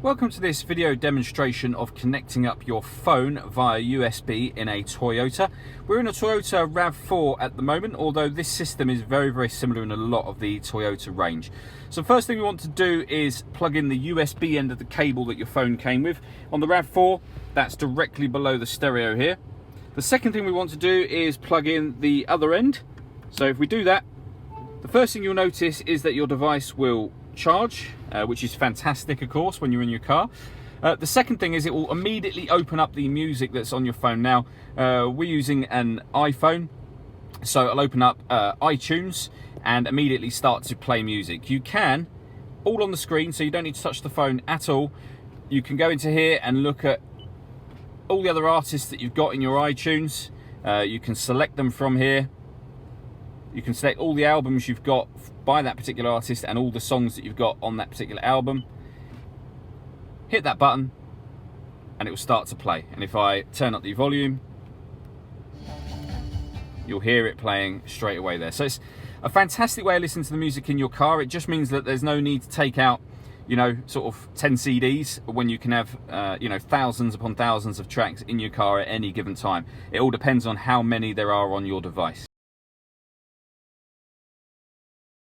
Welcome to this video demonstration of connecting up your phone via USB in a Toyota. We're in a Toyota RAV4 at the moment, although this system is very similar in a lot of the Toyota range. So first thing we want to do is plug in the USB end of the cable that your phone came with. On the RAV4, that's directly below the stereo here. The second thing we want to do is plug in the other end. So if we do that, the first thing you'll notice is that your device will charge, which is fantastic, of course, when you're in your car. The second thing is it will immediately open up the music that's on your phone. Now, we're using an iPhone, so it'll open up iTunes and immediately start to play music. You can, all on the screen, so you don't need to touch the phone at all. You can go into here and look at all the other artists that you've got in your iTunes. You can select them from here. You can select all the albums you've got by that particular artist and all the songs that you've got on that particular album. Hit that button and it will start to play. And if I turn up the volume, you'll hear it playing straight away there. So it's a fantastic way of listening to the music in your car. It just means that there's no need to take out, you know, sort of 10 CDs when you can have, you know, thousands upon thousands of tracks in your car at any given time. It all depends on how many there are on your device.